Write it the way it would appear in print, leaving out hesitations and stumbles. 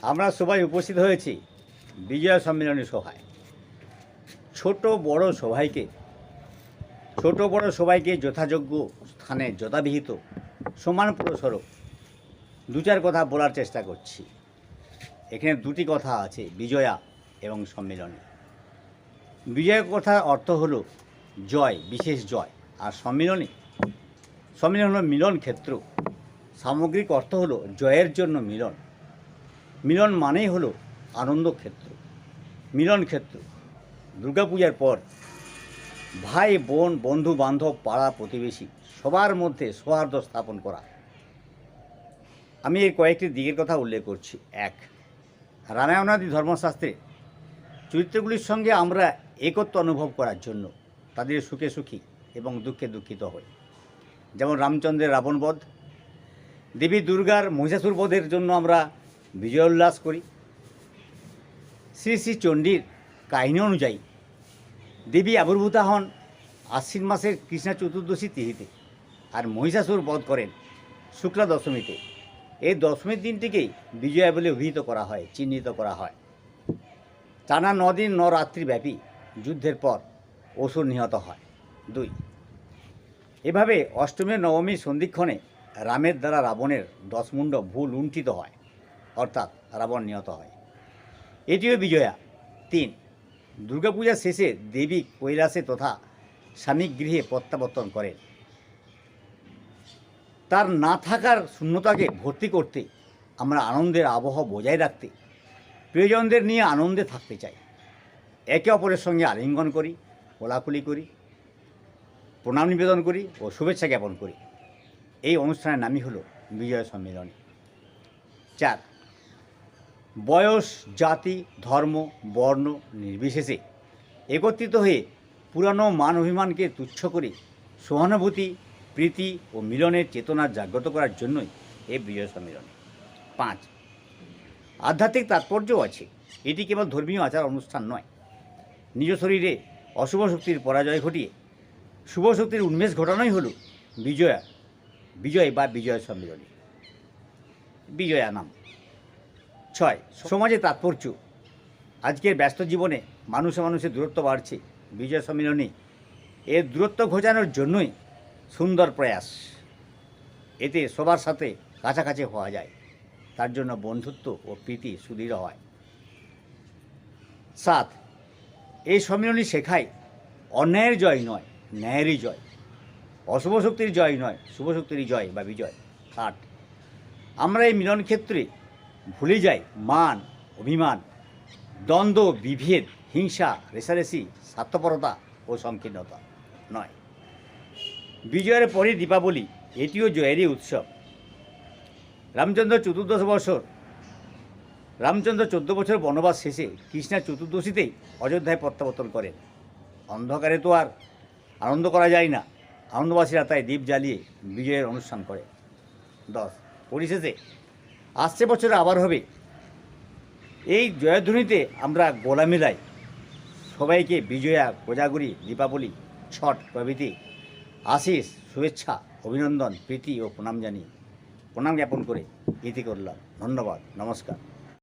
আমরা সবাই উপস্থিত হয়েছি বিজয়া সম্মেলনী সভায়। ছোট বড় সবাইকে যথাযোগ্য স্থানে যথাবিহিত সমান পুরস্বরূপ দু চার কথা বলার চেষ্টা করছি। এখানে দুটি কথা আছে, বিজয়া এবং সম্মেলনী। বিজয় কথার অর্থ হলো জয়, বিশেষ জয়, আর সম্মেলন হলো মিলন ক্ষেত্র। সামগ্রিক অর্থ হলো জয়ের জন্য মিলন। মিলন মানেই হলো আনন্দ ক্ষেত্র, মিলন ক্ষেত্র। দুর্গাপূজার পর ভাই বোন, বন্ধু বান্ধব, পাড়া প্রতিবেশী সবার মধ্যে সৌহার্দ্য স্থাপন করা। আমি এর কয়েকটি দিকের কথা উল্লেখ করছি। এক, রামায়ণাদি ধর্মশাস্ত্রে চরিত্রগুলির সঙ্গে আমরা একত্ব অনুভব করার জন্য তাদের সুখে সুখী এবং দুঃখে দুঃখিত হই। যেমন রামচন্দ্রের রাবণবধ, দেবী দুর্গার মহিষাসুর বধের জন্য আমরা বিজয় উল্লাস করি। শ্রী শ্রী চণ্ডীর কাহিনী অনুযায়ী দেবী আবির্ভূতা হন আশ্বিন মাসের কৃষ্ণা চতুর্দশী তিথিতে, আর মহিষাসুর বধ করেন শুক্লা দশমীতে। এই দশমীর দিনটিকেই বিজয়া বলে অভিহিত করা হয়, চিহ্নিত করা হয়। টানা 9 দিন 9 রাত্রি ব্যাপী যুদ্ধের পর অসুর নিহত হয়। 2, এভাবে অষ্টমী নবমী সন্ধিক্ষণে রামের দ্বারা রাবণের 10 মুণ্ড ভুল লুণ্ঠিত হয়, অর্থাৎ রাবণ নিহত হয়। এটিও বিজয়া। 3, দুর্গাপূজার শেষে দেবী কৈলাসে তথা স্বামী গৃহে প্রত্যাবর্তন করেন। তার না থাকার শূন্যতাকে ভর্তি করতে আমরা আনন্দের আবহ বজায় রাখতে প্রিয়জনদের নিয়ে আনন্দে থাকতে চাই। একে অপরের সঙ্গে আলিঙ্গন করি, কোলাকুলি করি, প্রণাম নিবেদন করি ও শুভেচ্ছা জ্ঞাপন করি। এই অনুষ্ঠানের নামই হলো বিজয় সম্মেলনী। 4, বয়স, জাতি, ধর্ম, বর্ণ নির্বিশেষে একত্রিত হয়ে পুরানো মান অভিমানকে তুচ্ছ করে সহানুভূতি, প্রীতি ও মিলনের চেতনা জাগ্রত করার জন্যই এই বিজয় সম্মেলনী। 5, আধ্যাত্মিক তাৎপর্যও আছে। এটি কেবল ধর্মীয় আচার অনুষ্ঠান নয়, নিজ শরীরে অশুভ শক্তির পরাজয় ঘটিয়ে শুভ শক্তির উন্মেষ ঘটানোই হলো বিজয় বা বিজয় সম্মেলনী, বিজয়া নাম। 6, সমাজে তাৎপর্য। আজকের ব্যস্ত জীবনে মানুষের দূরত্ব বাড়ছে। বিজয় সম্মেলনী এর দূরত্ব ঘোচানোর জন্যই সুন্দর প্রয়াস। এতে সবার সাথে কাছাকাছি হওয়া যায়, তার জন্য বন্ধুত্ব ও প্রীতি সুদৃঢ় হয়। 7, এই সম্মেলনী শেখায় অন্যায়ের জয় নয়, ন্যায়েরই জয়। অশুভ শক্তির জয় নয়, শুভ শক্তিরই জয় বা বিজয়। 8, আমরা এই মিলন ক্ষেত্রে ভুলে যাই মান, অভিমান, দ্বন্দ্ব, বিভেদ, হিংসা, রেষারেষি, স্বার্থপরতা ও সংকীর্ণতা নয়। বিজয়ের পরে দীপাবলি, এটিও জয়েরই উৎসব। রামচন্দ্র 14 বছর বনবাস শেষে কৃষ্ণা চতুর্দশীতেই অযোধ্যায় প্রত্যাবর্তন করেন। অন্ধকারে তো আর আনন্দ করা যায় না, আনন্দবাসীরা তাই দীপ জ্বালিয়ে বিজয়ের অনুষ্ঠান করে। 10, পরিশেষে আসছে বছরে আবার হবে। এই জয়ধ্বনিতে আমরা গলা মেলাই সবাইকে বিজয়া, কোজাগরী, দীপাবলি, ছট প্রভৃতি আশিস, শুভেচ্ছা, অভিনন্দন, প্রীতি ও প্রণাম জ্ঞাপন করে ইতি করলাম। ধন্যবাদ, নমস্কার।